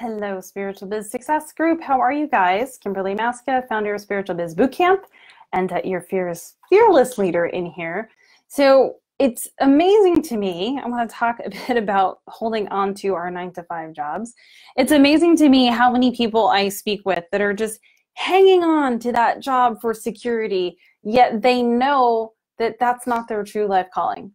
Hello, Spiritual Biz Success Group. How are you guys? Kimberly Maska, founder of Spiritual Biz Bootcamp, and your fearless leader in here. So it's amazing to me. I want to talk a bit about holding on to our 9-to-5 jobs. It's amazing to me how many people I speak with that are just hanging on to that job for security, yet they know that that's not their true life calling.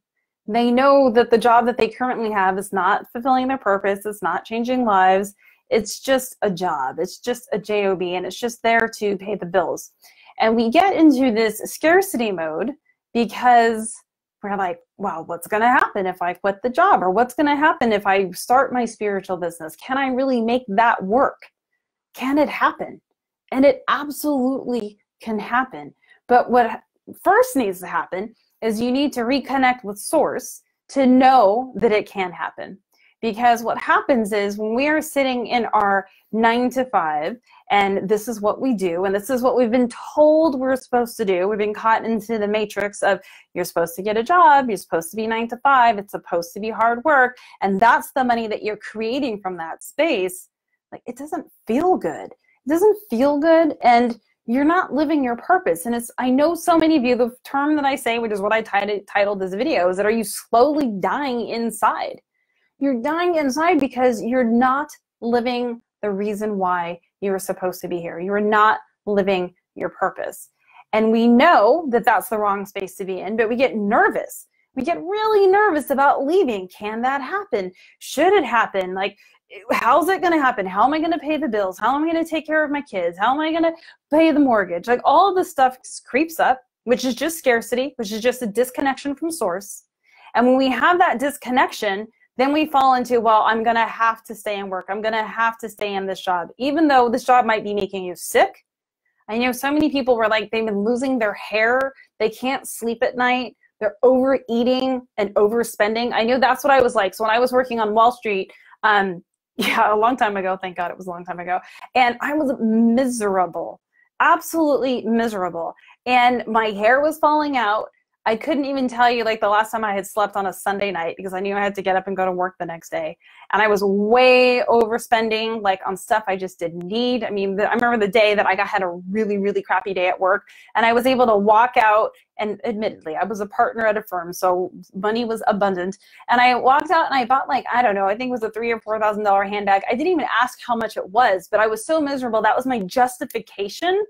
They know that the job that they currently have is not fulfilling their purpose. It's not changing lives. It's just a job. It's just a job, and it's just there to pay the bills. And we get into this scarcity mode because we're like, wow, what's going to happen if I quit the job? Or what's going to happen if I start my spiritual business? Can I really make that work? Can it happen? And it absolutely can happen. But what first needs to happen is you need to reconnect with source to know that it can happen. Because what happens is when we are sitting in our 9-to-5, and this is what we do, and this is what we've been told we're supposed to do. We've been caught into the matrix of you're supposed to get a job, you're supposed to be 9-to-5, it's supposed to be hard work, and that's the money that you're creating from that space. Like, it doesn't feel good. It doesn't feel good, and you're not living your purpose. And I know so many of you, the term that I say, which is what I titled this video, is that are you slowly dying inside? You're dying inside because you're not living the reason why you were supposed to be here. You're not living your purpose. And we know that that's the wrong space to be in, but we get nervous. We get really nervous about leaving. Can that happen? Should it happen? Like, how's it going to happen? How am I going to pay the bills? How am I going to take care of my kids? How am I going to pay the mortgage? Like, all of this stuff creeps up, which is just scarcity, which is just a disconnection from source. And when we have that disconnection, then we fall into, well, I'm going to have to stay and work. I'm going to have to stay in this job, even though this job might be making you sick. I know so many people were like, they've been losing their hair. They can't sleep at night. They're overeating and overspending. I know that's what I was like. So when I was working on Wall Street, yeah, a long time ago, thank God it was a long time ago. And I was miserable, absolutely miserable. And my hair was falling out. I couldn't even tell you like the last time I had slept on a Sunday night because I knew I had to get up and go to work the next day. And I was way overspending like on stuff I just didn't need. I mean, I remember the day that I had a really, really crappy day at work, and I was able to walk out, and admittedly, I was a partner at a firm, so money was abundant. And I walked out and I bought like, I don't know, I think it was a $3,000 or $4,000 handbag. I didn't even ask how much it was, but I was so miserable. That was my justification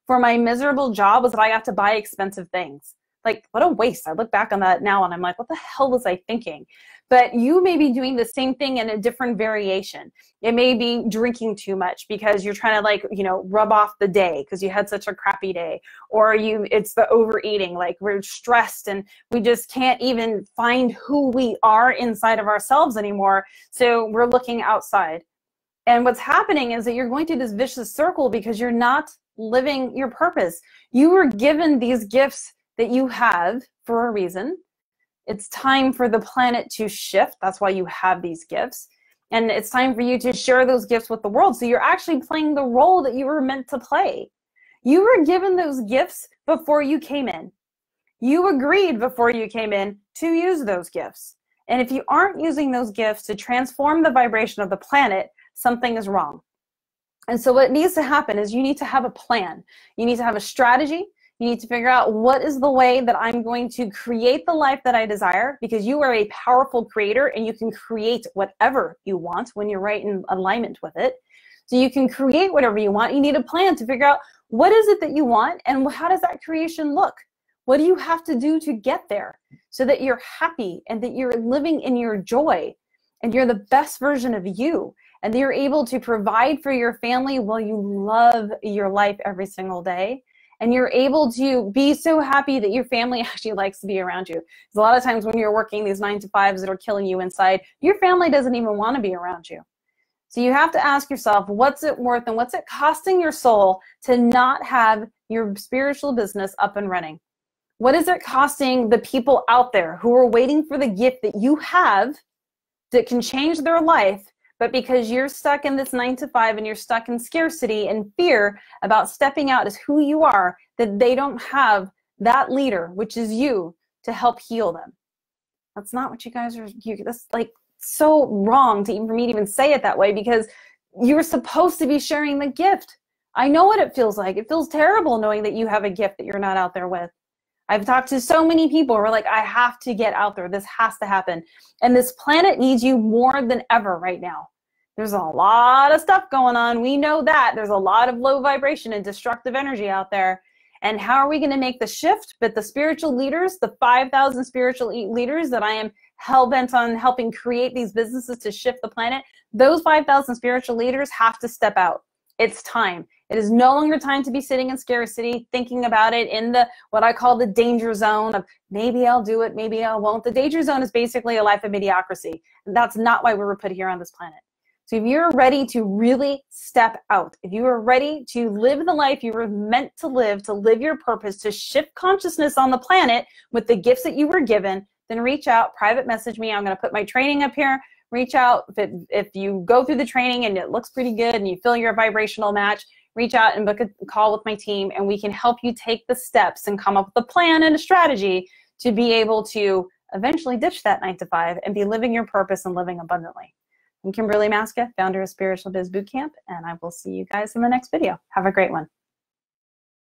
for my miserable job, was that I got to buy expensive things. Like, what a waste. I look back on that now and I'm like, what the hell was I thinking? But you may be doing the same thing in a different variation. It may be drinking too much because you're trying to like, you know, rub off the day because you had such a crappy day. Or it's the overeating, like we're stressed and we just can't even find who we are inside of ourselves anymore. So we're looking outside. And what's happening is that you're going through this vicious circle because you're not living your purpose. You were given these gifts that you have for a reason. It's time for the planet to shift. That's why you have these gifts. And it's time for you to share those gifts with the world. So you're actually playing the role that you were meant to play. You were given those gifts before you came in. You agreed before you came in to use those gifts. And if you aren't using those gifts to transform the vibration of the planet, something is wrong. And so what needs to happen is you need to have a plan. You need to have a strategy. You need to figure out what is the way that I'm going to create the life that I desire, because you are a powerful creator and you can create whatever you want when you're right in alignment with it. So you can create whatever you want. You need a plan to figure out what is it that you want and how does that creation look? What do you have to do to get there so that you're happy and that you're living in your joy and you're the best version of you and that you're able to provide for your family while you love your life every single day. And you're able to be so happy that your family actually likes to be around you. Because a lot of times when you're working these 9-to-5s that are killing you inside, your family doesn't even want to be around you. So you have to ask yourself, what's it worth and what's it costing your soul to not have your spiritual business up and running? What is it costing the people out there who are waiting for the gift that you have that can change their life, but because you're stuck in this 9-to-5 and you're stuck in scarcity and fear about stepping out as who you are, that they don't have that leader, which is you, to help heal them? That's not what you guys are, that's like so wrong for me to even say it that way, because you're supposed to be sharing the gift. I know what it feels like. It feels terrible knowing that you have a gift that you're not out there with. I've talked to so many people who are like, I have to get out there. This has to happen. And this planet needs you more than ever right now. There's a lot of stuff going on. We know that. There's a lot of low vibration and destructive energy out there. And how are we going to make the shift? But the spiritual leaders, the 5,000 spiritual leaders that I am hell-bent on helping create these businesses to shift the planet, those 5,000 spiritual leaders have to step out. It's time. It is no longer time to be sitting in scarcity, thinking about it in the, what I call the danger zone of maybe I'll do it, maybe I won't. The danger zone is basically a life of mediocrity. And that's not why we were put here on this planet. So if you're ready to really step out, if you are ready to live the life you were meant to live your purpose, to shift consciousness on the planet with the gifts that you were given, then reach out, private message me. I'm going to put my training up here. Reach out. If you go through the training and it looks pretty good and you feel your vibrational match, reach out and book a call with my team, and we can help you take the steps and come up with a plan and a strategy to be able to eventually ditch that 9-to-5 and be living your purpose and living abundantly. I'm Kimberly Maska, founder of Spiritual Biz Bootcamp, and I will see you guys in the next video. Have a great one.